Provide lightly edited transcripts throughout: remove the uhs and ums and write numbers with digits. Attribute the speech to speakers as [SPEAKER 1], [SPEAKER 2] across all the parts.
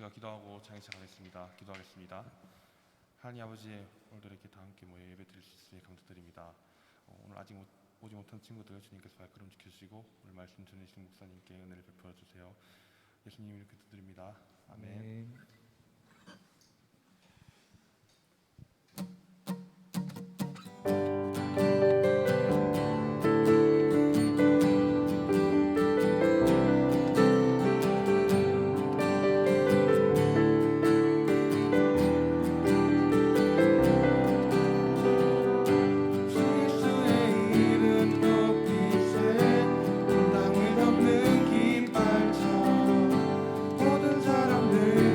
[SPEAKER 1] 제가 기도하고 장애 시작하겠습니다. 기도하겠습니다. 하나님 아버지, 오늘도 이렇게 다 함께 모여 예배 드릴 수 있으니 감사드립니다. 오늘 아직 오지 못한 친구들 주님께서 발걸음 지켜주시고 오늘 말씀 전해주신 목사님께 은혜를 베풀어 주세요. 예수님 이렇게 기도드립니다. 아멘.
[SPEAKER 2] 땅을 덮는 깃발처럼 모든 사람들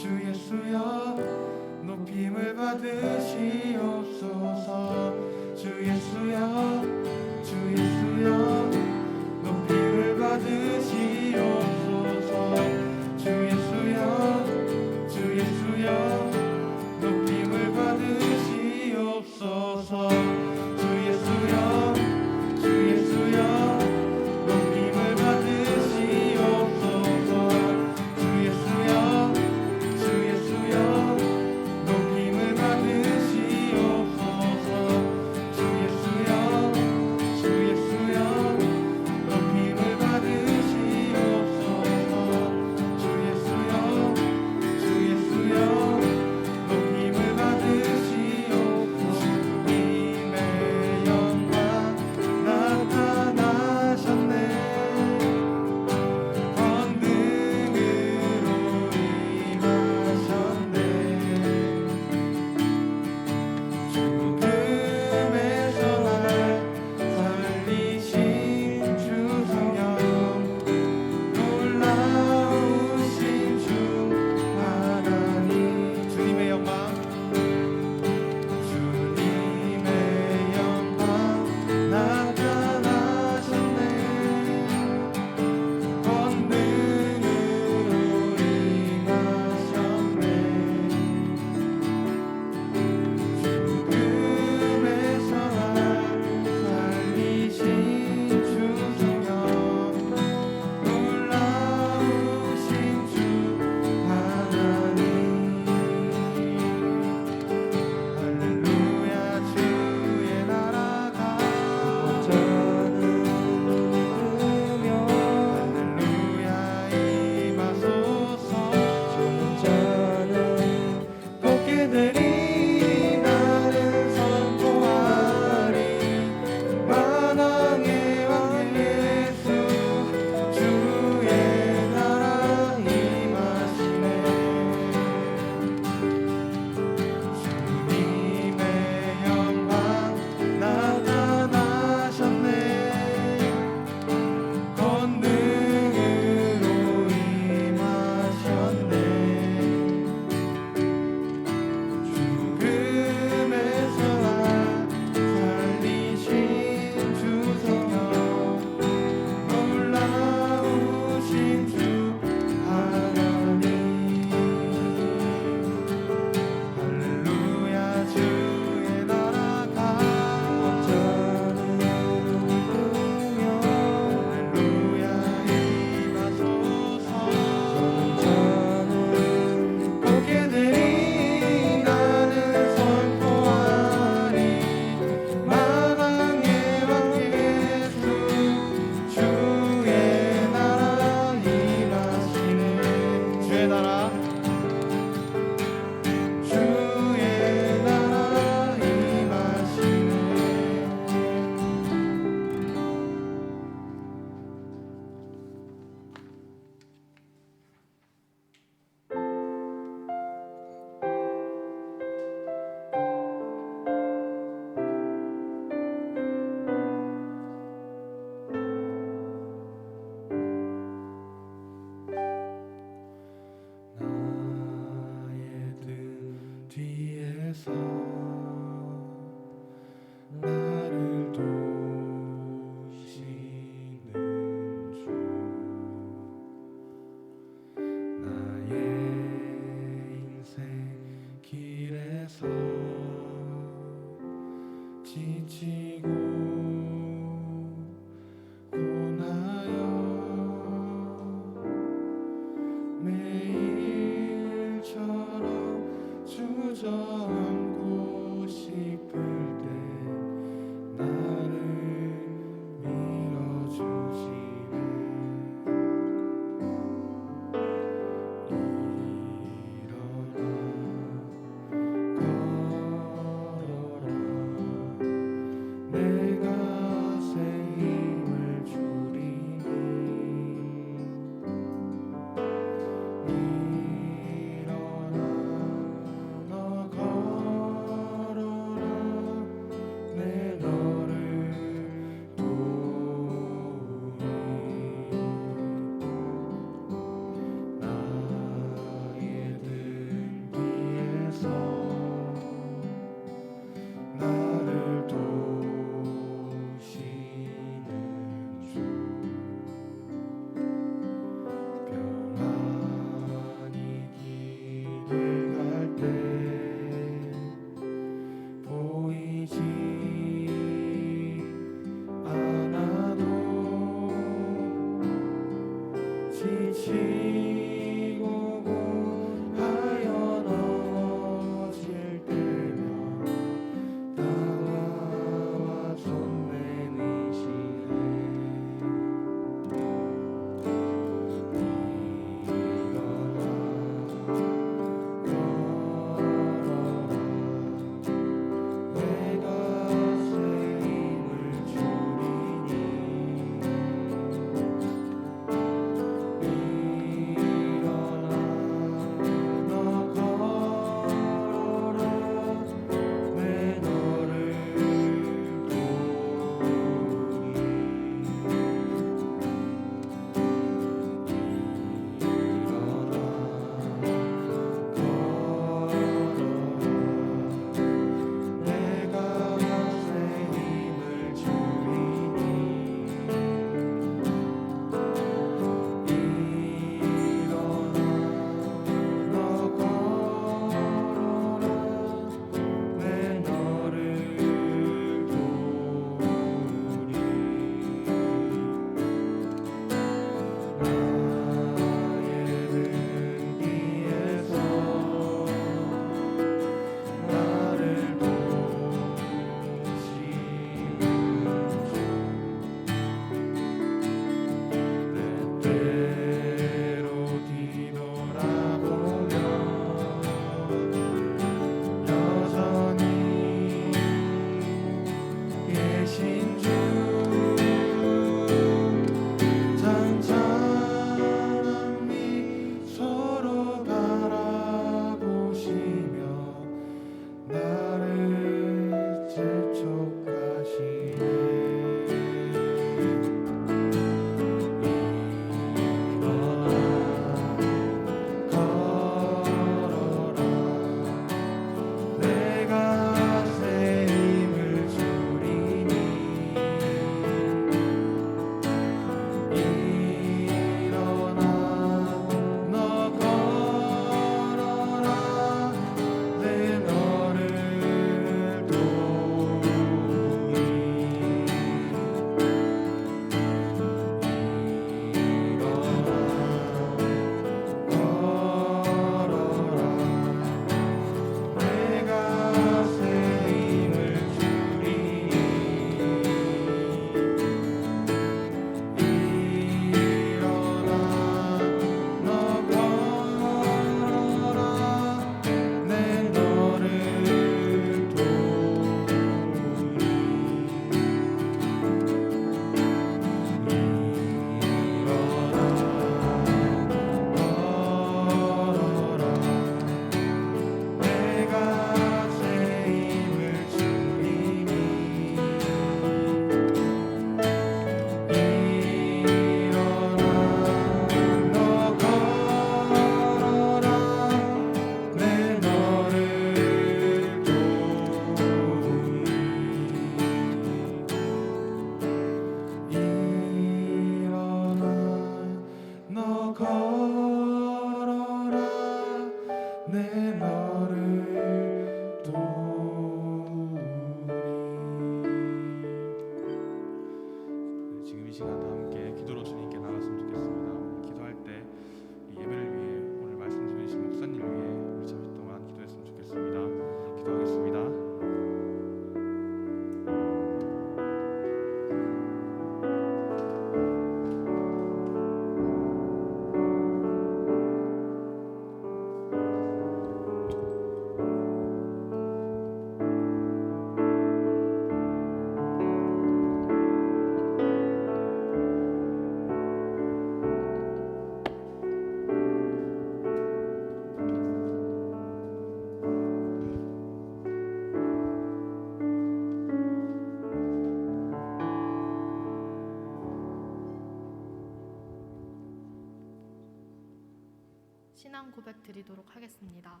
[SPEAKER 2] 신앙 고백 드리도록 하겠습니다.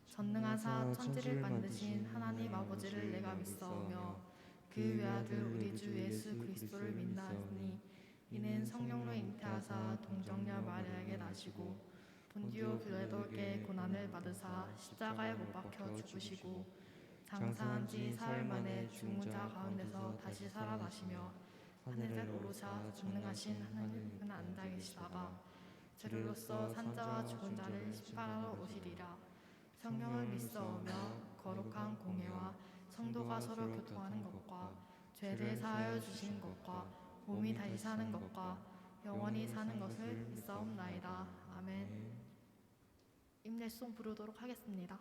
[SPEAKER 2] 전능하사 천지를 만드신 하나님 아버지를 내가 믿사오며 그 외아들 우리 주 예수 그리스도를 믿나니 이는 성령로 잉태하사 동정녀 마리아에게 나시고 본디오 빌라도에게 고난을 받으사 십자가에 못 박혀 죽으시고 장사한 지 사흘 만에 죽은 자 가운데서 다시 살아나시며 하늘에 오르사 전능하신 하나님은 앉아 계시다가 재료로서 산자와 죽은 자를 심판하러 오시리라. 성령을 믿사오며 거룩한 공예와 성도가 서로 교통하는 것과 죄를 사하여 주시는 것과 몸이 다시 사는 것과 영원히 사는 것을 믿사옵나이다. 아멘. 임례송 부르도록 하겠습니다.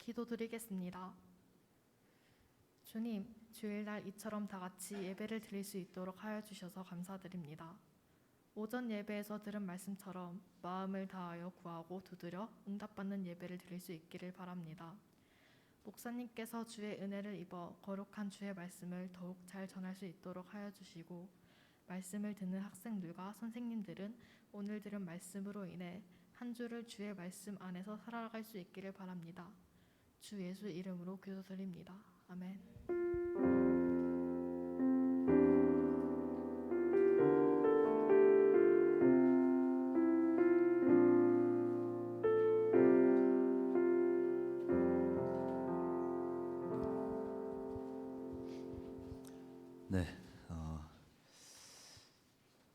[SPEAKER 2] 기도드리겠습니다. 주님, 주일날 이처럼 다 같이 예배를 드릴 수 있도록 하여 주셔서 감사드립니다. 오전 예배에서 들은 말씀처럼 마음을 다하여 구하고 두드려 응답받는 예배를 드릴 수 있기를 바랍니다. 목사님께서 주의 은혜를 입어 거룩한 주의 말씀을 더욱 잘 전할 수 있도록 하여 주시고, 말씀을 듣는 학생들과 선생님들은 오늘 들은 말씀으로 인해 한 주를 주의 말씀 안에서 살아갈 수 있기를 바랍니다. 주 예수 이름으로 기도드립니다. 아멘.
[SPEAKER 3] 네,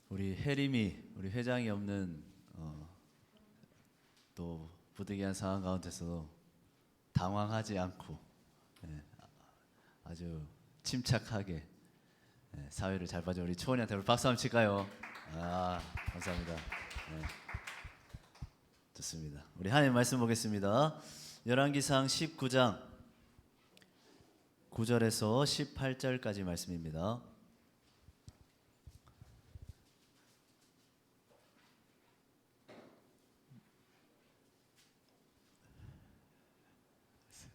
[SPEAKER 3] 우리 혜림이 우리 회장이 없는 또 부득이한 상황 가운데서도 당황하지 않고 아주 침착하게 사회를 잘 봐준 우리 초원이한테 우리 박수 한번 칠까요? 감사합니다. 좋습니다. 우리 하나님 말씀 보겠습니다. 열왕기상 19장 9절에서 18절까지 말씀입니다.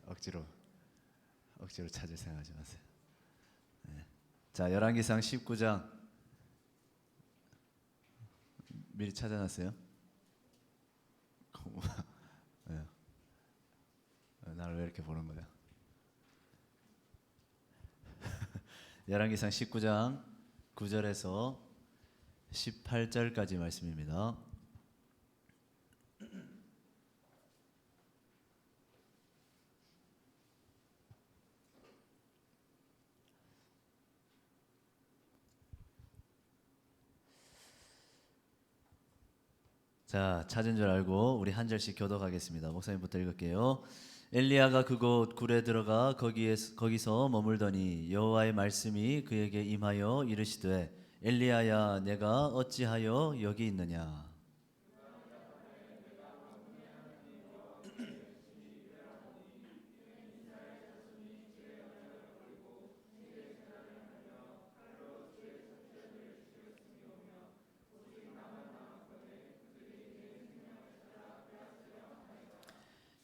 [SPEAKER 3] 억지로 찾을 생각하지 마세요. 자, 열왕기상 19장 미리 찾아놨어요? 나를 왜 이렇게 보는 거야? 열왕기상 19장 9절에서 18절까지 말씀입니다. 자, 찾은 줄 알고 우리 한 절씩 교독하겠습니다. 목사님부터 읽을게요. 엘리야가 그곳 굴에 들어가 거기서 머물더니 여호와의 말씀이 그에게 임하여 이르시되, 엘리야야, 내가 어찌하여 여기 있느냐?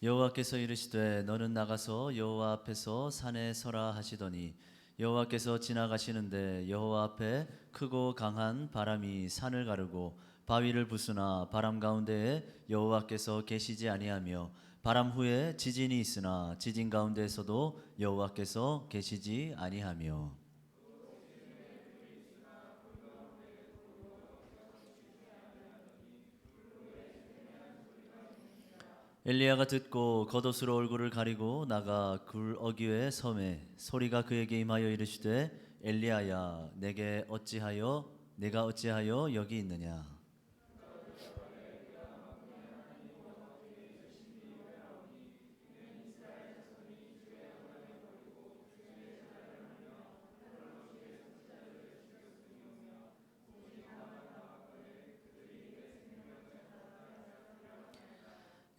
[SPEAKER 3] 여호와께서 이르시되, 너는 나가서 여호와 앞에서 산에 서라 하시더니, 여호와께서 지나가시는데 여호와 앞에 크고 강한 바람이 산을 가르고 바위를 부수나 바람 가운데에 여호와께서 계시지 아니하며, 바람 후에 지진이 있으나 지진 가운데에서도 여호와께서 계시지 아니하며. 엘리야가 듣고 겉옷으로 얼굴을 가리고 나가 굴 어귀의 섬에 소리가 그에게 임하여 이르시되 엘리야야 내가 어찌하여 여기 있느냐.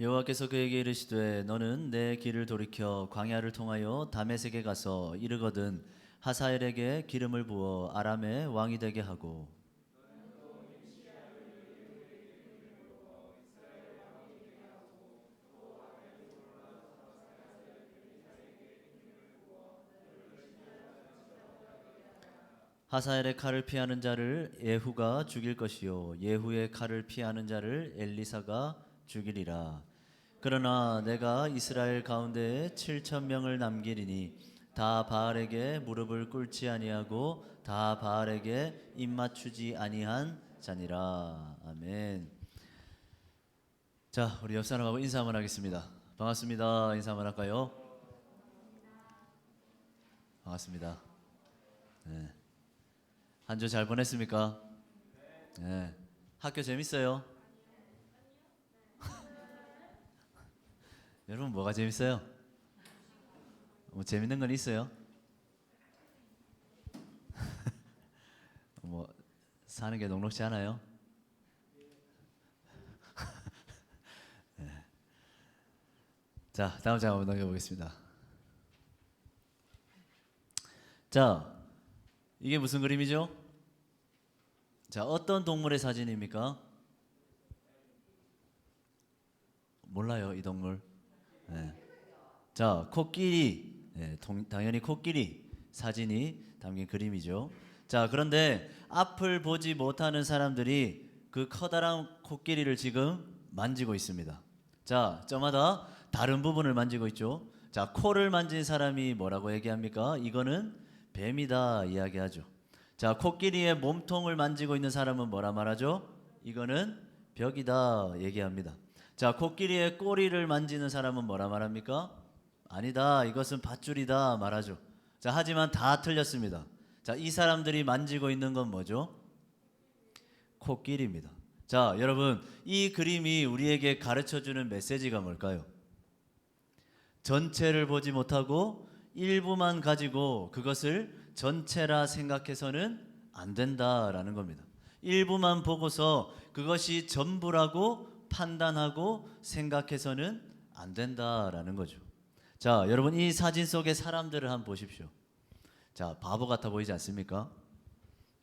[SPEAKER 3] 여호와께서 그에게 이르시되 너는 내 길을 돌이켜 광야를 통하여 다메섹에 가서 이르거든 하사엘에게 기름을 부어 아람의 왕이 되게 하고 하사엘의 칼을 피하는 자를 예후가 죽일 것이요 예후의 칼을 피하는 자를 엘리사가 죽이리라. 그러나 내가 이스라엘 가운데에 7천 명을 남기리니 다 바알에게 무릎을 꿇지 아니하고 다 바알에게 입맞추지 아니한 자니라. 아멘. 자, 우리 옆 사람하고 인사 한번 하겠습니다. 반갑습니다. 인사 한번 할까요? 반갑습니다. 네. 한 주 잘 보냈습니까? 네. 학교 재밌어요? 여러분 뭐가 재밌어요? 뭐 재밌는 건 있어요? 뭐 사는 게 녹록지 않아요? 네. 자, 다음 장 한번 넘겨보겠습니다. 자, 이게 무슨 그림이죠? 자, 어떤 동물의 사진입니까? 몰라요, 이 동물. 네. 자, 코끼리. 네, 당연히 코끼리 사진이 담긴 그림이죠. 자, 그런데 앞을 보지 못하는 사람들이 그 커다란 코끼리를 지금 만지고 있습니다. 자, 저마다 다른 부분을 만지고 있죠. 자, 코를 만진 사람이 뭐라고 얘기합니까? 이거는 뱀이다 이야기하죠. 자, 코끼리의 몸통을 만지고 있는 사람은 뭐라 말하죠? 이거는 벽이다 얘기합니다. 자, 코끼리의 꼬리를 만지는 사람은 뭐라 말합니까? 아니다, 이것은 밧줄이다 말하죠. 자, 하지만 다 틀렸습니다. 자, 이 사람들이 만지고 있는 건 뭐죠? 코끼리입니다. 자, 여러분, 이 그림이 우리에게 가르쳐주는 메시지가 뭘까요? 전체를 보지 못하고 일부만 가지고 그것을 전체라 생각해서는 안 된다라는 겁니다. 일부만 보고서 그것이 전부라고 판단하고 생각해서는 안 된다라는 거죠. 자, 여러분 이 사진 속의 사람들을 한번 보십시오. 자, 바보 같아 보이지 않습니까?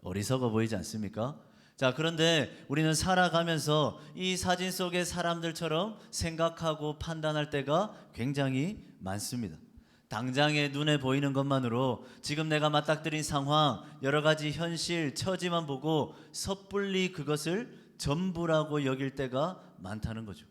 [SPEAKER 3] 어리석어 보이지 않습니까? 자, 그런데 우리는 살아가면서 이 사진 속의 사람들처럼 생각하고 판단할 때가 굉장히 많습니다. 당장의 눈에 보이는 것만으로 지금 내가 맞닥뜨린 상황, 여러 가지 현실, 처지만 보고 섣불리 그것을 전부라고 여길 때가 많다는 거죠.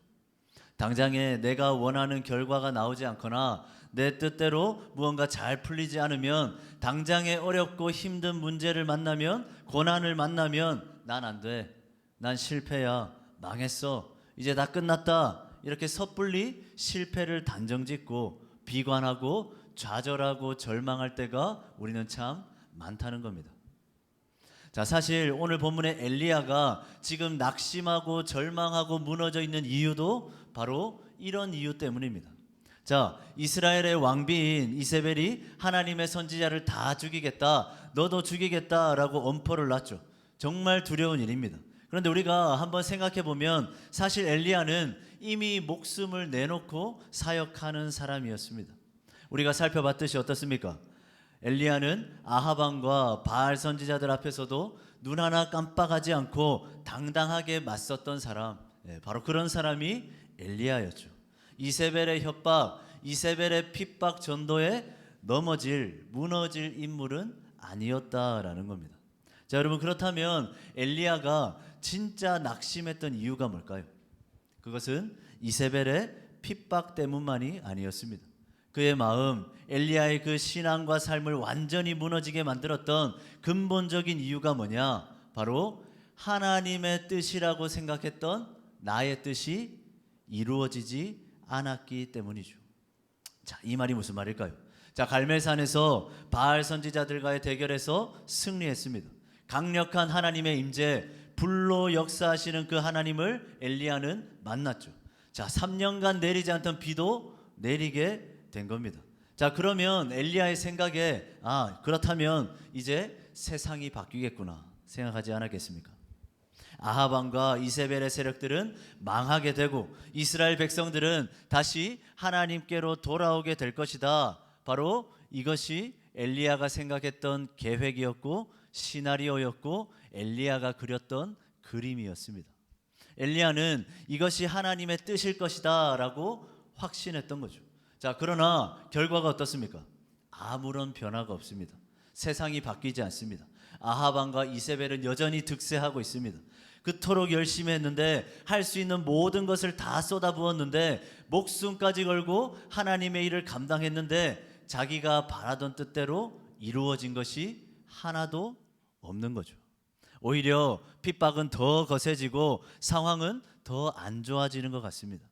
[SPEAKER 3] 당장에 내가 원하는 결과가 나오지 않거나 내 뜻대로 무언가 잘 풀리지 않으면, 당장에 어렵고 힘든 문제를 만나면, 고난을 만나면 난 안 돼, 난 실패야, 망했어, 이제 다 끝났다, 이렇게 섣불리 실패를 단정짓고 비관하고 좌절하고 절망할 때가 우리는 참 많다는 겁니다. 자, 사실 오늘 본문의 엘리야가 지금 낙심하고 절망하고 무너져 있는 이유도 바로 이런 이유 때문입니다. 자, 이스라엘의 왕비인 이세벨이 하나님의 선지자를 다 죽이겠다, 너도 죽이겠다라고 엄포를 놨죠. 정말 두려운 일입니다. 그런데 우리가 한번 생각해 보면 사실 엘리야는 이미 목숨을 내놓고 사역하는 사람이었습니다. 우리가 살펴봤듯이 어떻습니까? 엘리야는 아합 왕과 바알 선지자들 앞에서도 눈 하나 깜빡하지 않고 당당하게 맞섰던 사람, 바로 그런 사람이 엘리야였죠. 이세벨의 협박, 이세벨의 핍박 전도에 무너질 인물은 아니었다라는 겁니다. 자, 여러분, 그렇다면 엘리야가 진짜 낙심했던 이유가 뭘까요? 그것은 이세벨의 핍박 때문만이 아니었습니다. 그의 마음, 엘리야의 그 신앙과 삶을 완전히 무너지게 만들었던 근본적인 이유가 뭐냐? 바로 하나님의 뜻이라고 생각했던 나의 뜻이 이루어지지 않았기 때문이죠. 자, 이 말이 무슨 말일까요? 자, 갈멜산에서 바알 선지자들과의 대결에서 승리했습니다. 강력한 하나님의 임재, 불로 역사하시는 그 하나님을 엘리야는 만났죠. 자, 3년간 내리지 않던 비도 내리게 된 겁니다. 자, 그러면 엘리야의 생각에 그렇다면 이제 세상이 바뀌겠구나 생각하지 않았겠습니까? 아합 왕과 이세벨의 세력들은 망하게 되고 이스라엘 백성들은 다시 하나님께로 돌아오게 될 것이다. 바로 이것이 엘리야가 생각했던 계획이었고 시나리오였고 엘리야가 그렸던 그림이었습니다. 엘리야는 이것이 하나님의 뜻일 것이다 라고 확신했던 거죠. 자, 그러나 결과가 어떻습니까? 아무런 변화가 없습니다. 세상이 바뀌지 않습니다. 아합 왕과 이세벨은 여전히 득세하고 있습니다. 그토록 열심히 했는데 할 수 있는 모든 것을 다 쏟아부었는데 목숨까지 걸고 하나님의 일을 감당했는데 자기가 바라던 뜻대로 이루어진 것이 하나도 없는 거죠. 오히려 핍박은 더 거세지고 상황은 더 안 좋아지는 것 같습니다.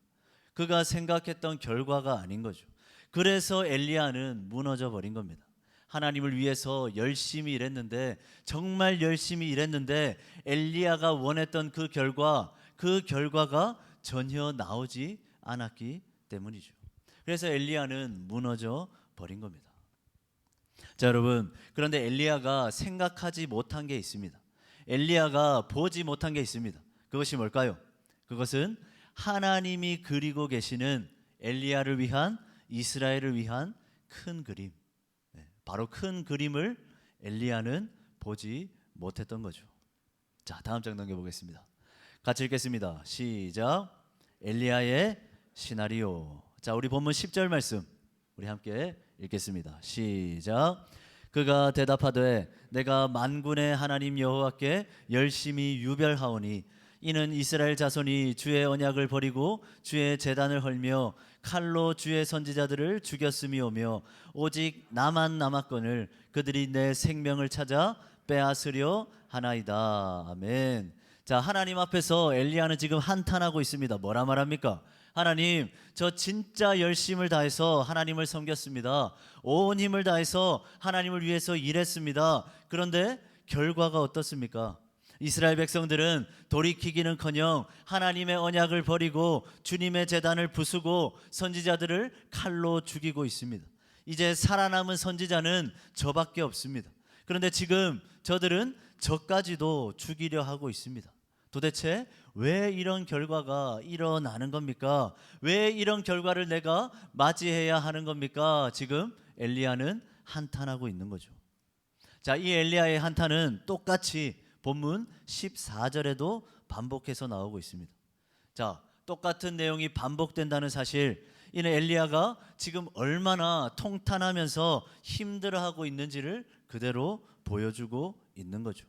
[SPEAKER 3] 그가 생각했던 결과가 아닌 거죠. 그래서 엘리야는 무너져 버린 겁니다. 하나님을 위해서 열심히 일했는데 정말 열심히 일했는데 엘리야가 원했던 그 결과가 전혀 나오지 않았기 때문이죠. 그래서 엘리야는 무너져 버린 겁니다. 자, 여러분, 그런데 엘리야가 생각하지 못한 게 있습니다. 엘리야가 보지 못한 게 있습니다. 그것이 뭘까요? 그것은 하나님이 그리고 계시는 엘리야를 위한, 이스라엘을 위한 큰 그림, 바로 큰 그림을 엘리야는 보지 못했던 거죠. 자, 다음 장 넘겨보겠습니다. 같이 읽겠습니다. 시작. 엘리야의 시나리오. 자, 우리 본문 10절 말씀 우리 함께 읽겠습니다. 시작. 그가 대답하되 내가 만군의 하나님 여호와께 열심히 유별하오니 이는 이스라엘 자손이 주의 언약을 버리고 주의 제단을 헐며 칼로 주의 선지자들을 죽였음이오며 오직 나만 남았거늘 그들이 내 생명을 찾아 빼앗으려 하나이다. 아멘. 자, 하나님 앞에서 엘리야는 지금 한탄하고 있습니다. 뭐라 말합니까? 하나님, 저 진짜 열심을 다해서 하나님을 섬겼습니다. 온 힘을 다해서 하나님을 위해서 일했습니다. 그런데 결과가 어떻습니까? 이스라엘 백성들은 돌이키기는커녕 하나님의 언약을 버리고 주님의 제단을 부수고 선지자들을 칼로 죽이고 있습니다. 이제 살아남은 선지자는 저밖에 없습니다. 그런데 지금 저들은 저까지도 죽이려 하고 있습니다. 도대체 왜 이런 결과가 일어나는 겁니까? 왜 이런 결과를 내가 맞이해야 하는 겁니까? 지금 엘리야는 한탄하고 있는 거죠. 자, 이 엘리야의 한탄은 똑같이 본문 14절에도 반복해서 나오고 있습니다. 자, 똑같은 내용이 반복된다는 사실, 이는 엘리야가 지금 얼마나 통탄하면서 힘들어하고 있는지를 그대로 보여주고 있는 거죠.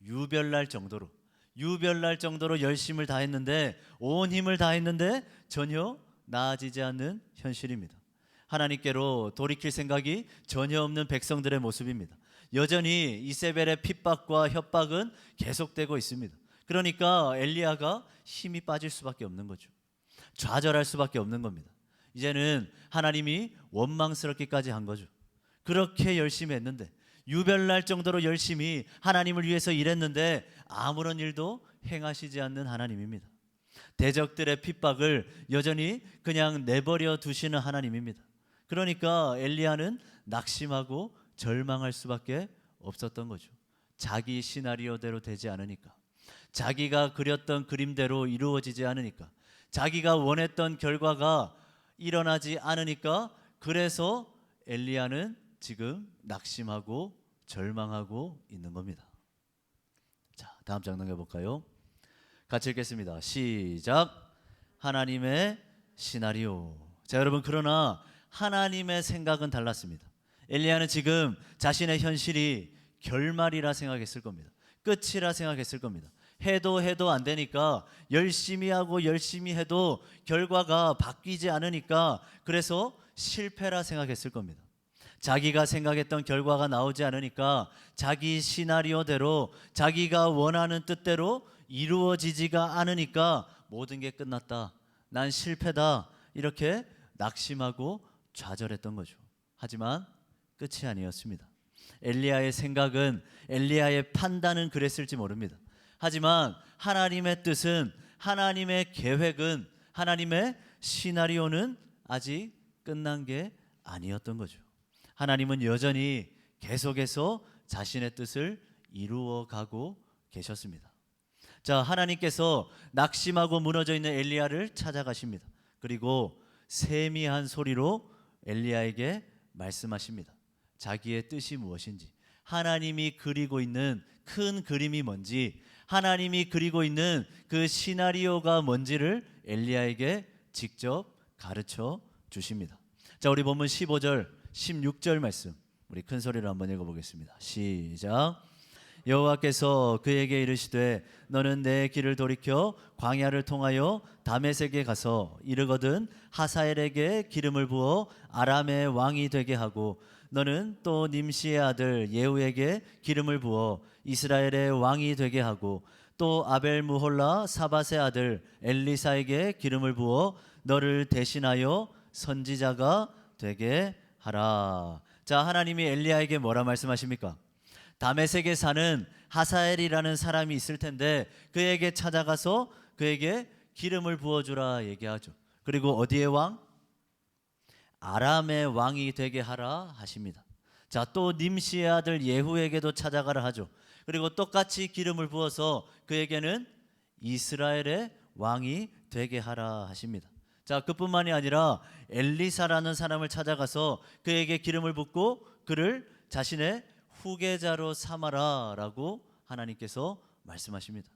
[SPEAKER 3] 유별날 정도로 열심을 다했는데, 온 힘을 다했는데 전혀 나아지지 않는 현실입니다. 하나님께로 돌이킬 생각이 전혀 없는 백성들의 모습입니다. 여전히 이세벨의 핍박과 협박은 계속되고 있습니다. 그러니까 엘리야가 힘이 빠질 수밖에 없는 거죠. 좌절할 수밖에 없는 겁니다. 이제는 하나님이 원망스럽기까지 한 거죠. 그렇게 열심히 했는데, 유별날 정도로 열심히 하나님을 위해서 일했는데 아무런 일도 행하시지 않는 하나님입니다. 대적들의 핍박을 여전히 그냥 내버려 두시는 하나님입니다. 그러니까 엘리야는 낙심하고 절망할 수밖에 없었던 거죠. 자기 시나리오대로 되지 않으니까, 자기가 그렸던 그림대로 이루어지지 않으니까, 자기가 원했던 결과가 일어나지 않으니까, 그래서 엘리야는 지금 낙심하고 절망하고 있는 겁니다. 자, 다음 장 넘겨볼까요? 같이 읽겠습니다. 시작. 하나님의 시나리오. 자, 여러분, 그러나 하나님의 생각은 달랐습니다. 엘리야는 지금 자신의 현실이 결말이라 생각했을 겁니다. 끝이라 생각했을 겁니다. 해도 안 되니까, 열심히 하고 열심히 해도 결과가 바뀌지 않으니까, 그래서 실패라 생각했을 겁니다. 자기가 생각했던 결과가 나오지 않으니까 자기 시나리오대로, 자기가 원하는 뜻대로 이루어지지가 않으니까 모든 게 끝났다, 난 실패다, 이렇게 낙심하고 좌절했던 거죠. 하지만 끝이 아니었습니다. 엘리야의 생각은, 엘리야의 판단은 그랬을지 모릅니다. 하지만 하나님의 뜻은, 하나님의 계획은, 하나님의 시나리오는 아직 끝난 게 아니었던 거죠. 하나님은 여전히 계속해서 자신의 뜻을 이루어가고 계셨습니다. 자, 하나님께서 낙심하고 무너져 있는 엘리야를 찾아가십니다. 그리고 세미한 소리로 엘리야에게 말씀하십니다. 자기의 뜻이 무엇인지, 하나님이 그리고 있는 큰 그림이 뭔지, 하나님이 그리고 있는 그 시나리오가 뭔지를 엘리야에게 직접 가르쳐 주십니다. 자, 우리 본문 15절, 16절 말씀 우리 큰 소리로 한번 읽어보겠습니다. 시작. 여호와께서 그에게 이르시되 너는 내 길을 돌이켜 광야를 통하여 다메섹에 가서 이르거든 하사엘에게 기름을 부어 아람의 왕이 되게 하고 너는 또 님시의 아들 예후에게 기름을 부어 이스라엘의 왕이 되게 하고 또 아벨 무홀라 사밧의 아들 엘리사에게 기름을 부어 너를 대신하여 선지자가 되게 하라. 자, 하나님이 엘리야에게 뭐라 말씀하십니까? 다메섹에 사는 하사엘이라는 사람이 있을 텐데 그에게 찾아가서 그에게 기름을 부어주라 얘기하죠. 그리고 어디의 왕? 아람의 왕이 되게 하라 하십니다. 자, 또 님시의 아들 예후에게도 찾아가라 하죠. 그리고 똑같이 기름을 부어서 그에게는 이스라엘의 왕이 되게 하라 하십니다. 자, 그뿐만이 아니라 엘리사라는 사람을 찾아가서 그에게 기름을 붓고 그를 자신의 후계자로 삼아라라고 하나님께서 말씀하십니다.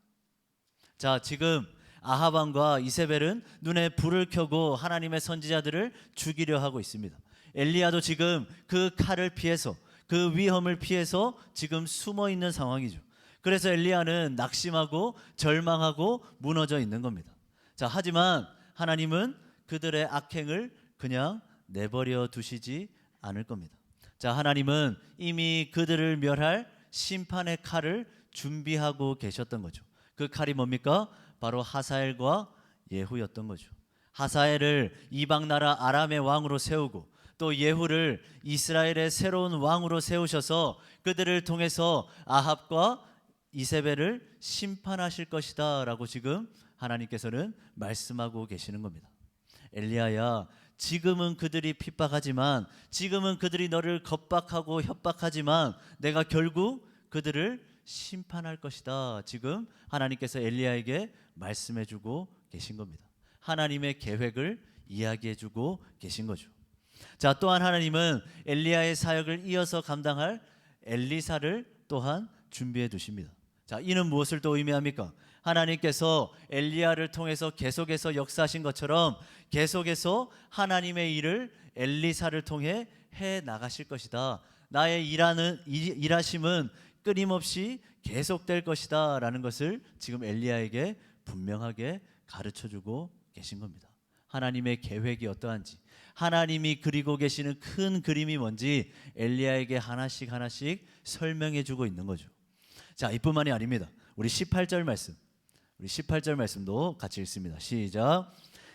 [SPEAKER 3] 자, 지금 아합 왕과 이세벨은 눈에 불을 켜고 하나님의 선지자들을 죽이려 하고 있습니다. 엘리야도 지금 그 칼을 피해서, 그 위험을 피해서 지금 숨어 있는 상황이죠. 그래서 엘리야는 낙심하고 절망하고 무너져 있는 겁니다. 자, 하지만 하나님은 그들의 악행을 그냥 내버려 두시지 않을 겁니다. 자, 하나님은 이미 그들을 멸할 심판의 칼을 준비하고 계셨던 거죠. 그 칼이 뭡니까? 바로 하사엘과 예후였던 거죠. 하사엘을 이방 나라 아람의 왕으로 세우고 또 예후를 이스라엘의 새로운 왕으로 세우셔서 그들을 통해서 아합과 이세벨을 심판하실 것이다 라고 지금 하나님께서는 말씀하고 계시는 겁니다. 엘리야야, 지금은 그들이 핍박하지만, 지금은 그들이 너를 겁박하고 협박하지만 내가 결국 그들을 심판할 것이다. 지금 하나님께서 엘리야에게 말씀해주고 계신 겁니다. 하나님의 계획을 이야기해주고 계신 거죠. 자, 또한 하나님은 엘리야의 사역을 이어서 감당할 엘리사를 또한 준비해 두십니다. 자, 이는 무엇을 또 의미합니까? 하나님께서 엘리야를 통해서 계속해서 역사하신 것처럼 계속해서 하나님의 일을 엘리사를 통해 해 나가실 것이다. 나의 일하심은 끊임없이 계속될 것이다 라는 것을 지금 엘리야에게 분명하게 가르쳐주고 계신 겁니다. 하나님의 계획이 어떠한지, 하나님이 그리고 계시는 큰 그림이 뭔지 엘리야에게 하나씩 하나씩 설명해주고 있는 거죠. 자, 이뿐만이 아닙니다. 우리 18절 말씀, 우리 18절 말씀도 같이 읽습니다. 시작.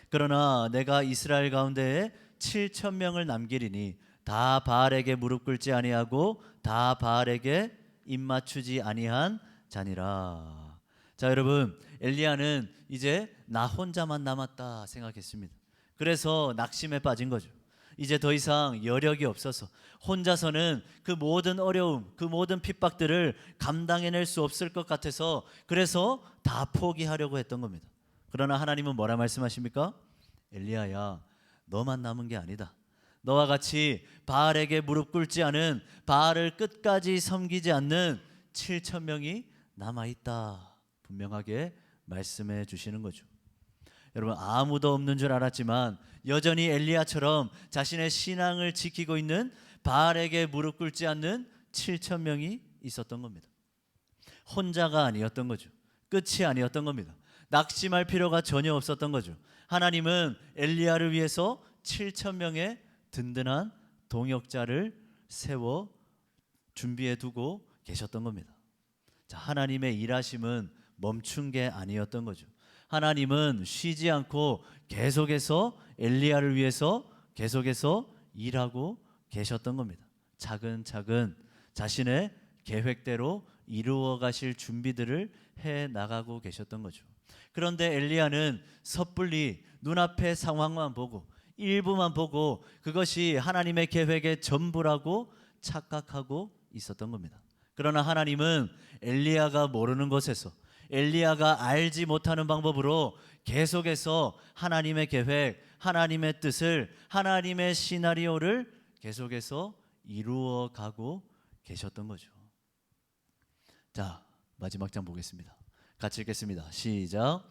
[SPEAKER 3] 그러나 내가 이스라엘 가운데에 7,000명을 남기리니 다 바알에게 무릎 꿇지 아니하고 다 바알에게 입 맞추지 아니한 자니라. 자, 여러분, 엘리야는 이제 나 혼자만 남았다 생각했습니다. 그래서 낙심에 빠진 거죠. 이제 더 이상 여력이 없어서 혼자서는 그 모든 어려움, 그 모든 핍박들을 감당해낼 수 없을 것 같아서 그래서 다 포기하려고 했던 겁니다. 그러나 하나님은 뭐라 말씀하십니까? 엘리야야, 너만 남은 게 아니다. 너와 같이 바알에게 무릎 꿇지 않은, 바알을 끝까지 섬기지 않는 7,000명이 남아있다. 분명하게 말씀해 주시는 거죠. 여러분, 아무도 없는 줄 알았지만 여전히 엘리야처럼 자신의 신앙을 지키고 있는, 바알에게 무릎 꿇지 않는 7,000명이 있었던 겁니다. 혼자가 아니었던 거죠. 끝이 아니었던 겁니다. 낙심할 필요가 전혀 없었던 거죠. 하나님은 엘리야를 위해서 7,000명의 든든한 동역자를 세워 준비해 두고 계셨던 겁니다. 자, 하나님의 일하심은 멈춘 게 아니었던 거죠. 하나님은 쉬지 않고 계속해서 엘리야를 위해서 계속해서 일하고 계셨던 겁니다. 차근차근 자신의 계획대로 이루어 가실 준비들을 해 나가고 계셨던 거죠. 그런데 엘리야는 섣불리 눈앞의 상황만 보고 일부만 보고 그것이 하나님의 계획의 전부라고 착각하고 있었던 겁니다. 그러나 하나님은 엘리야가 모르는 곳에서 엘리야가 알지 못하는 방법으로 계속해서 하나님의 계획, 하나님의 뜻을, 하나님의 시나리오를 계속해서 이루어 가고 계셨던 거죠. 자, 마지막 장 보겠습니다. 같이 읽겠습니다. 시작.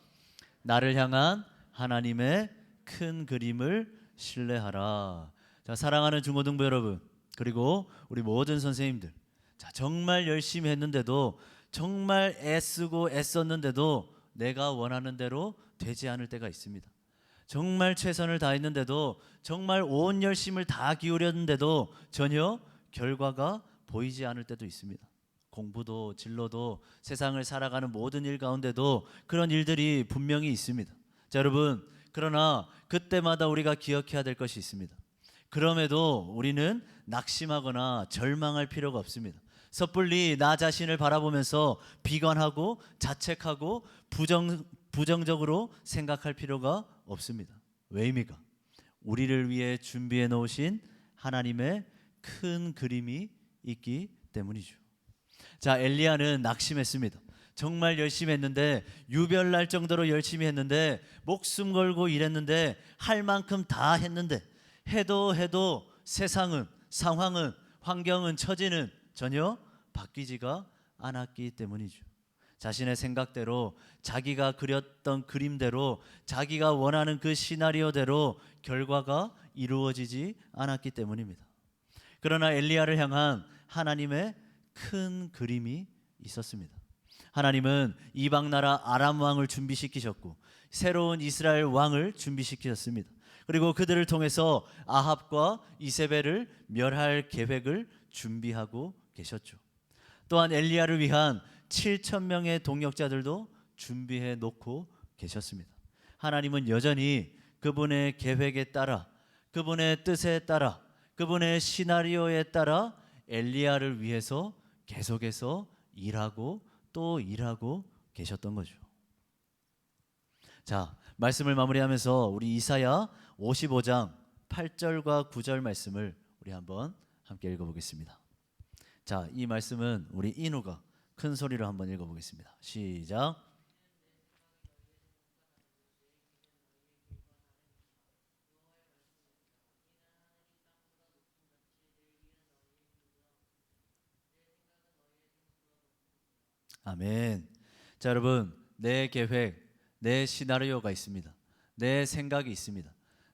[SPEAKER 3] 나를 향한 하나님의 큰 그림을 신뢰하라. 자, 사랑하는 중고등부 여러분, 그리고 우리 모든 선생님들, 자, 정말 열심히 했는데도, 정말 애쓰고 애썼는데도 내가 원하는 대로 되지 않을 때가 있습니다. 정말 최선을 다했는데도, 정말 온 열심을 다 기울였는데도 전혀 결과가 보이지 않을 때도 있습니다. 공부도 진로도 세상을 살아가는 모든 일 가운데도 그런 일들이 분명히 있습니다. 자, 여러분, 그러나 그때마다 우리가 기억해야 될 것이 있습니다. 그럼에도 우리는 낙심하거나 절망할 필요가 없습니다. 섣불리 나 자신을 바라보면서 비관하고 자책하고 부정적으로 생각할 필요가 없습니다. 왜입니까? 우리를 위해 준비해 놓으신 하나님의 큰 그림이 있기 때문이죠. 자, 엘리야는 낙심했습니다. 정말 열심히 했는데, 유별날 정도로 열심히 했는데, 목숨 걸고 일했는데, 할 만큼 다 했는데, 해도 세상은, 상황은, 환경은, 처지는 전혀 바뀌지가 않았기 때문이죠. 자신의 생각대로, 자기가 그렸던 그림대로, 자기가 원하는 그 시나리오대로 결과가 이루어지지 않았기 때문입니다. 그러나 엘리야를 향한 하나님의 큰 그림이 있었습니다. 하나님은 이방 나라 아람 왕을 준비시키셨고 새로운 이스라엘 왕을 준비시키셨습니다. 그리고 그들을 통해서 아합과 이세벨을 멸할 계획을 준비하고 계셨죠. 또한 엘리야를 위한 7천 명의 동역자들도 준비해 놓고 계셨습니다. 하나님은 여전히 그분의 계획에 따라, 그분의 뜻에 따라, 그분의 시나리오에 따라 엘리야를 위해서 계속해서 일하고 또 일하고 계셨던 거죠. 자, 말씀을 마무리하면서 우리 이사야 55장 8절과 9절 말씀을 우리 한번 함께 읽어보겠습니다. 자, 이 말씀은 우리 인우가 큰 소리로 한번 읽어보겠습니다. 시작. 아멘. 자, 여러분, 내 계획, 내 시나리오가 있습니다. 내 생각이 있습니다.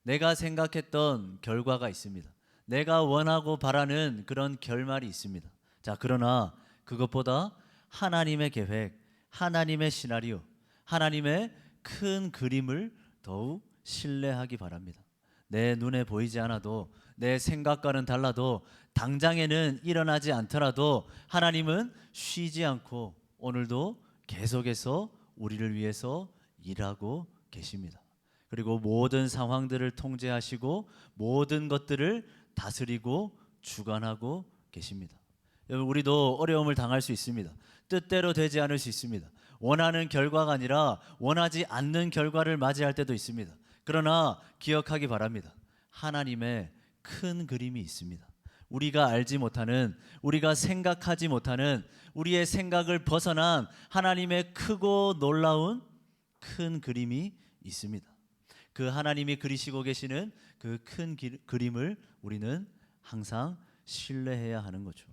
[SPEAKER 3] 내가 생각했던 결과가 있습니다. 내가 원하고 바라는 그런 결말이 있습니다. 자, 그러나 그것보다 하나님의 계획, 하나님의 시나리오, 하나님의 큰 그림을 더욱 신뢰하기 바랍니다. 내 눈에 보이지 않아도, 내 생각과는 달라도, 당장에는 일어나지 않더라도 하나님은 쉬지 않고 오늘도 계속해서 우리를 위해서 일하고 계십니다. 그리고 모든 상황들을 통제하시고 모든 것들을 다스리고 주관하고 계십니다. 여러분, 우리도 어려움을 당할 수 있습니다. 뜻대로 되지 않을 수 있습니다. 원하는 결과가 아니라 원하지 않는 결과를 맞이할 때도 있습니다. 그러나 기억하기 바랍니다. 하나님의 큰 그림이 있습니다. 우리가 알지 못하는, 우리가 생각하지 못하는, 우리의 생각을 벗어난 하나님의 크고 놀라운 큰 그림이 있습니다. 그 하나님이 그리시고 계시는 그 큰 그림을 우리는 항상 신뢰해야 하는 거죠.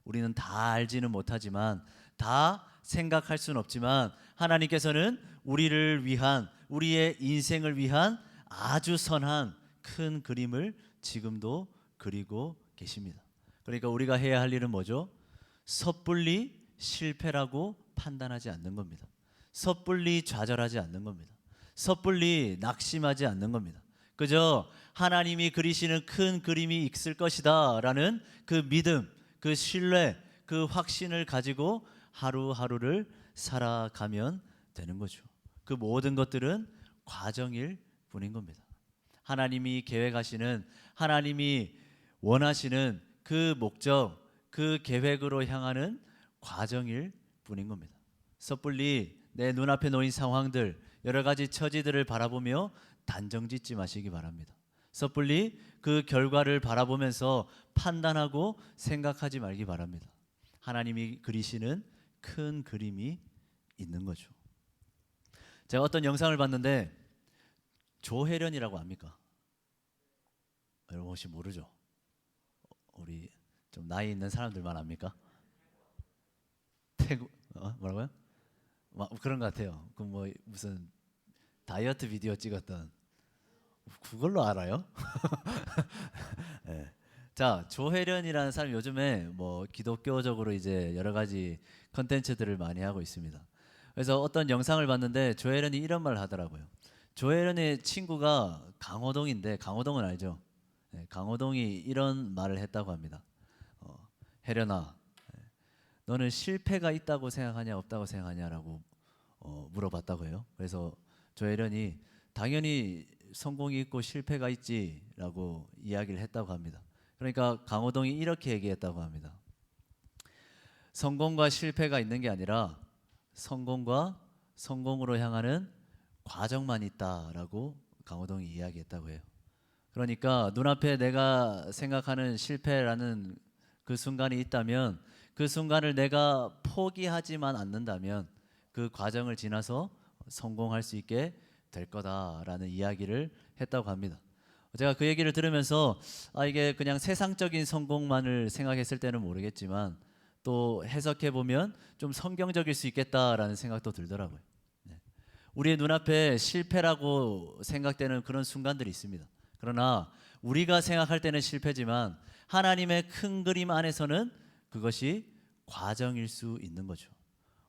[SPEAKER 3] 우리는 다 알지는 못하지만, 다 생각할 수는 없지만 하나님께서는 우리를 위한, 우리의 인생을 위한 아주 선한 큰 그림을 지금도 그리고 계십니다. 그러니까 우리가 해야 할 일은 뭐죠? 섣불리 실패라고 판단하지 않는 겁니다. 섣불리 좌절하지 않는 겁니다. 섣불리 낙심하지 않는 겁니다. 그저 하나님이 그리시는 큰 그림이 있을 것이다 라는 그 믿음, 그 신뢰, 그 확신을 가지고 하루하루를 살아가면 되는 거죠. 그 모든 것들은 과정일 뿐인 겁니다. 하나님이 계획하시는, 하나님이 원하시는 그 목적, 그 계획으로 향하는 과정일 뿐인 겁니다. 섣불리 내 눈앞에 놓인 상황들, 여러 가지 처지들을 바라보며 단정짓지 마시기 바랍니다. 섣불리 그 결과를 바라보면서 판단하고 생각하지 말기 바랍니다. 하나님이 그리시는 큰 그림이 있는 거죠. 제가 어떤 영상을 봤는데 조혜련이라고 압니까? 여러분 혹시 모르죠? 우리 좀 나이 있는 사람들만 압니까? 태국 뭐라고요? 그런 것 같아요. 그 뭐 무슨 다이어트 비디오 찍었던 그걸로 알아요? 네. 자, 조혜련이라는 사람 요즘에 뭐 기독교적으로 이제 여러 가지 컨텐츠들을 많이 하고 있습니다. 그래서 어떤 영상을 봤는데 조혜련이 이런 말을 하더라고요. 조혜련의 친구가 강호동인데, 강호동은 알죠? 네, 강호동이 이런 말을 했다고 합니다. 혜련아, 너는 실패가 있다고 생각하냐 없다고 생각하냐라고 물어봤다고 해요. 그래서 조혜련이 당연히 성공이 있고 실패가 있지라고 이야기를 했다고 합니다. 그러니까 강호동이 이렇게 얘기했다고 합니다. 성공과 실패가 있는 게 아니라 성공과 성공으로 향하는 과정만 있다라고 강호동이 이야기했다고 해요. 그러니까 눈앞에 내가 생각하는 실패라는 그 순간이 있다면 그 순간을 내가 포기하지만 않는다면 그 과정을 지나서 성공할 수 있게 될 거다라는 이야기를 했다고 합니다. 제가 그 얘기를 들으면서 이게 그냥 세상적인 성공만을 생각했을 때는 모르겠지만 또 해석해 보면 좀 성경적일 수 있겠다라는 생각도 들더라고요. 네. 우리의 눈앞에 실패라고 생각되는 그런 순간들이 있습니다. 그러나 우리가 생각할 때는 실패지만 하나님의 큰 그림 안에서는 그것이 과정일 수 있는 거죠.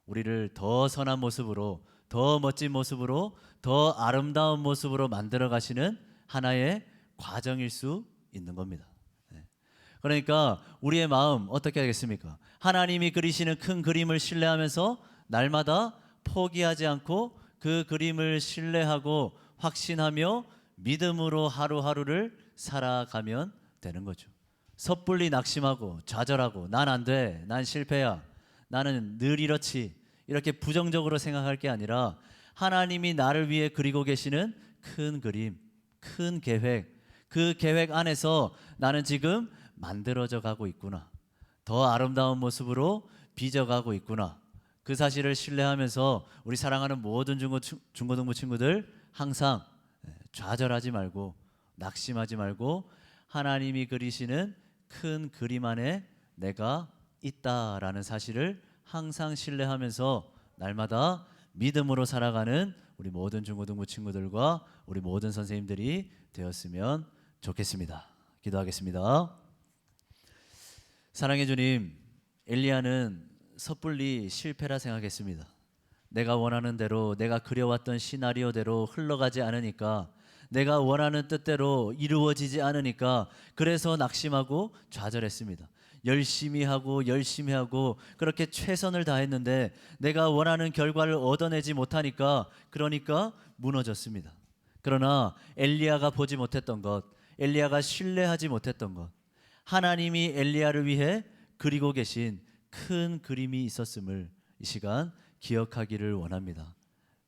[SPEAKER 3] 우리를 더 선한 모습으로, 더 멋진 모습으로, 더 아름다운 모습으로 만들어 가시는 하나의 과정일 수 있는 겁니다. 그러니까 우리의 마음 어떻게 하겠습니까? 하나님이 그리시는 큰 그림을 신뢰하면서 날마다 포기하지 않고 그 그림을 신뢰하고 확신하며 믿음으로 하루하루를 살아가면 되는 거죠. 섣불리 낙심하고 좌절하고 난 안 돼, 난 실패야, 나는 늘 이렇지, 이렇게 부정적으로 생각할 게 아니라 하나님이 나를 위해 그리고 계시는 큰 그림, 큰 계획, 그 계획 안에서 나는 지금 만들어져 가고 있구나, 더 아름다운 모습으로 빚어가고 있구나, 그 사실을 신뢰하면서 우리 사랑하는 모든 중고등부 친구들 항상 좌절하지 말고 낙심하지 말고 하나님이 그리시는 큰 그림 안에 내가 있다라는 사실을 항상 신뢰하면서 날마다 믿음으로 살아가는 우리 모든 중고등부 친구들과 우리 모든 선생님들이 되었으면 좋겠습니다. 기도하겠습니다. 사랑해 주님, 엘리야는 섣불리 실패라 생각했습니다. 내가 원하는 대로, 내가 그려왔던 시나리오대로 흘러가지 않으니까, 내가 원하는 뜻대로 이루어지지 않으니까 그래서 낙심하고 좌절했습니다. 열심히 하고 그렇게 최선을 다했는데 내가 원하는 결과를 얻어내지 못하니까 그러니까 무너졌습니다. 그러나 엘리야가 보지 못했던 것, 엘리야가 신뢰하지 못했던 것, 하나님이 엘리야를 위해 그리고 계신 큰 그림이 있었음을 이 시간 기억하기를 원합니다.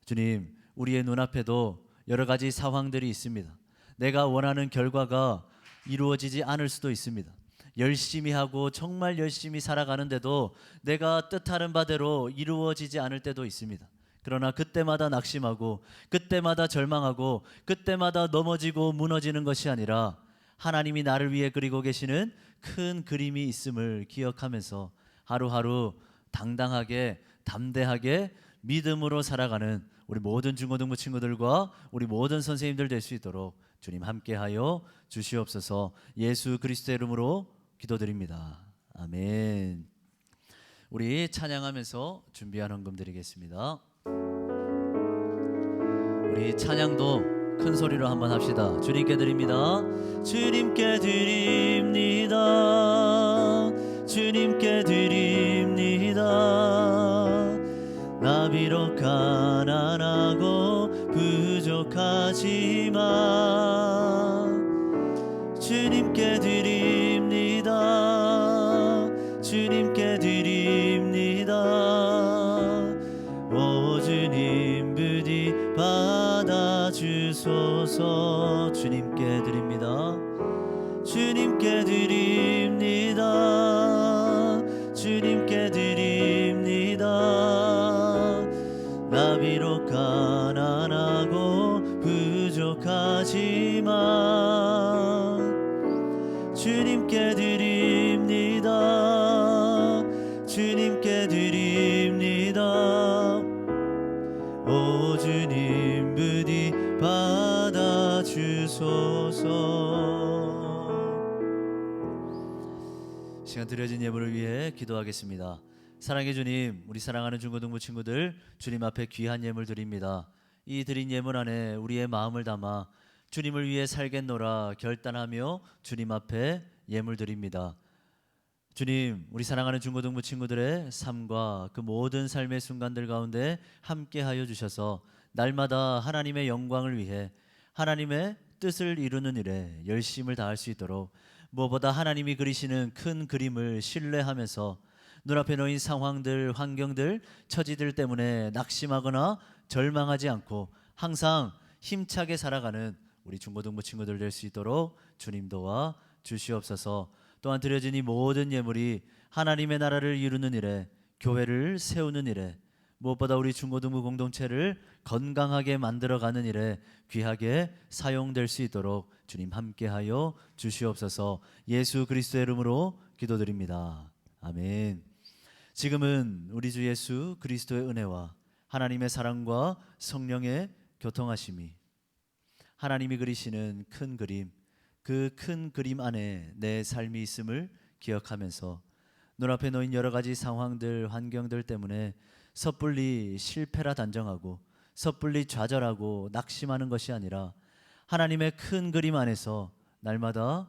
[SPEAKER 3] 주님, 우리의 눈앞에도 여러 가지 상황들이 있습니다. 내가 원하는 결과가 이루어지지 않을 수도 있습니다. 열심히 하고 정말 열심히 살아가는데도 내가 뜻하는 바대로 이루어지지 않을 때도 있습니다. 그러나 그때마다 낙심하고 그때마다 절망하고 그때마다 넘어지고 무너지는 것이 아니라 하나님이 나를 위해 그리고 계시는 큰 그림이 있음을 기억하면서 하루하루 당당하게 담대하게 믿음으로 살아가는 우리 모든 중고등부 친구들과 우리 모든 선생님들 될 수 있도록 주님 함께하여 주시옵소서. 예수 그리스도의 이름으로 기도드립니다. 아멘. 우리 찬양하면서 준비한 헌금 드리겠습니다. 우리 찬양도 큰 소리로 한번 합시다. 주님께 드립니다. 주님께 드립니다. 주님께 드립니다. 나 비록 가난하고 부족하지만 주님께 드립니다. 주님께 드립니다. 오 주님 부디 받아주소서. 주님께 드립니다. 주님께 드립니다. 주님께 드립니다. 나 비록 가난하고 부족하지만 주님께 드립니다. 주님께 드립니다. 오 주님 부디 받아주소서. 시간 드려진 예물을 위해 기도하겠습니다. 사랑의 주님, 우리 사랑하는 중고등부 친구들 주님 앞에 귀한 예물 드립니다. 이 드린 예물 안에 우리의 마음을 담아 주님을 위해 살겠노라 결단하며 주님 앞에 예물 드립니다. 주님, 우리 사랑하는 중고등부 친구들의 삶과 그 모든 삶의 순간들 가운데 함께하여 주셔서 날마다 하나님의 영광을 위해 하나님의 뜻을 이루는 일에 열심을 다할 수 있도록, 무엇보다 하나님이 그리시는 큰 그림을 신뢰하면서 눈앞에 놓인 상황들, 환경들, 처지들 때문에 낙심하거나 절망하지 않고 항상 힘차게 살아가는 우리 중고등부 친구들 될 수 있도록 주님 도와 주시옵소서. 또한 드려진 이 모든 예물이 하나님의 나라를 이루는 일에, 교회를 세우는 일에, 무엇보다 우리 중고등부 공동체를 건강하게 만들어가는 일에 귀하게 사용될 수 있도록 주님 함께하여 주시옵소서. 예수 그리스도의 이름으로 기도드립니다. 아멘. 지금은 우리 주 예수 그리스도의 은혜와 하나님의 사랑과 성령의 교통하심이, 하나님이 그리시는 큰 그림, 그 큰 그림 안에 내 삶이 있음을 기억하면서 눈앞에 놓인 여러 가지 상황들, 환경들 때문에 섣불리 실패라 단정하고 섣불리 좌절하고 낙심하는 것이 아니라 하나님의 큰 그림 안에서 날마다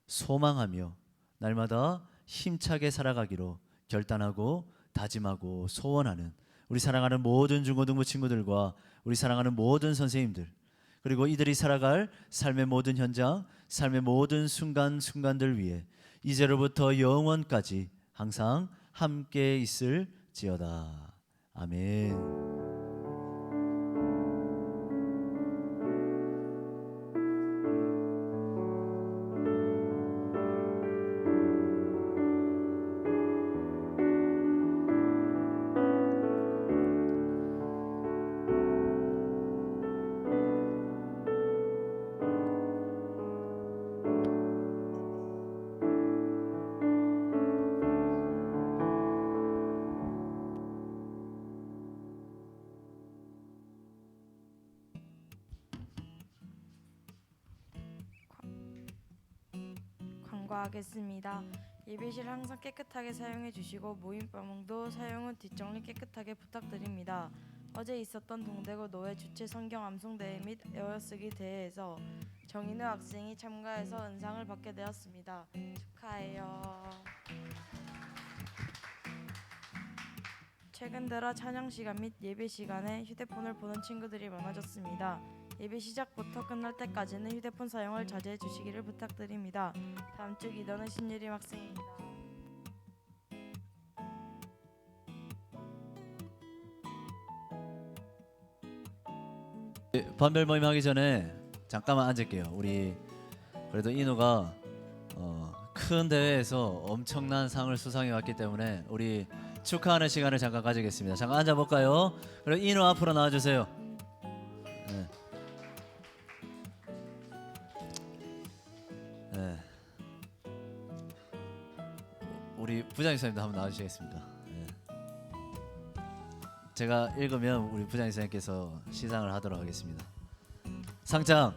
[SPEAKER 3] 소망하며 날마다 힘차게 살아가기로 결단하고 다짐하고 소원하는 우리 사랑하는 모든 중고등부 친구들과 우리 사랑하는 모든 선생님들, 그리고 이들이 살아갈 삶의 모든 현장, 삶의 모든 순간순간들 위해 이제로부터 영원까지 항상 함께 있을지어다. 아멘.
[SPEAKER 4] 광고하겠습니다. 예배실 항상 깨끗하게 사용해 주시고 모임방도 사용 후 뒷정리 깨끗하게 부탁드립니다. 어제 있었던 동대구 노회 주최 성경 암송 대회 및 에어쓰기 대회에서 정인우 학생이 참가해서 은상을 받게 되었습니다. 축하해요. 최근 들어 찬양 시간 및 예배 시간에 휴대폰을 보는 친구들이 많아졌습니다. 예배 시작부터 끝날 때까지는 휴대폰 사용을 자제해 주시기를 부탁드립니다. 다음 주 기도는 신유림 학생입니다.
[SPEAKER 3] 반별 모임 하기 전에 잠깐만 앉을게요. 우리 그래도 인우가 큰 대회에서 엄청난 상을 수상해 왔기 때문에 우리 축하하는 시간을 잠깐 가지겠습니다. 잠깐 앉아볼까요? 그리고 인우 앞으로 나와주세요. 네. 네. 우리 부장이사님도 한번 나와주시겠습니다. 네. 제가 읽으면 우리 부장이사님께서 시상을 하도록 하겠습니다. 상장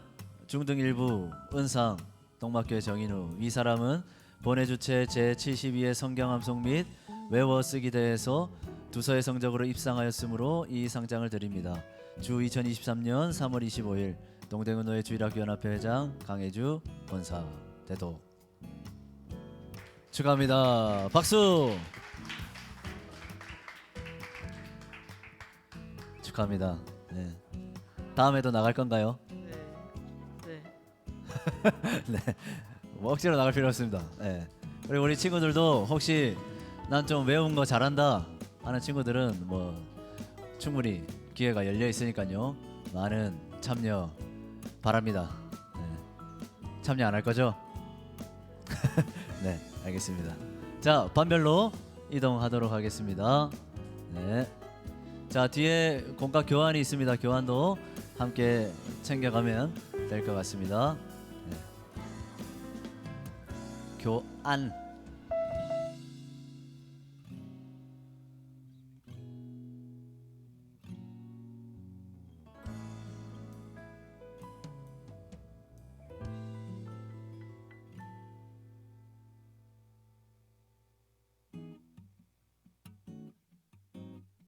[SPEAKER 3] 중등 1부 은상 동막교회 정인우. 이 사람은 본회 주최 제72회 성경 암송 및 외워 쓰기 대회에서 두서의 성적으로 입상하였으므로 이 상장을 드립니다. 주 2023년 3월 25일 동대구 노회 주일학교 연합회 회장 강혜주 원사 대독. 축하합니다. 박수. 축하합니다. 네. 다음에도 나갈 건가요?
[SPEAKER 4] 네.
[SPEAKER 3] 네. 뭐 억지로 나갈 필요 없습니다. 네. 그리고 우리 친구들도 혹시 난 좀 외운 거 잘한다 하는 친구들은 뭐 충분히 기회가 열려 있으니까요. 많은 참여 바랍니다. 네. 참여 안 할 거죠? 네, 알겠습니다. 자, 반별로 이동하도록 하겠습니다. 네. 자, 뒤에 공과 교환이 있습니다. 교환도 함께 챙겨가면 될 것 같습니다. 네. 교환.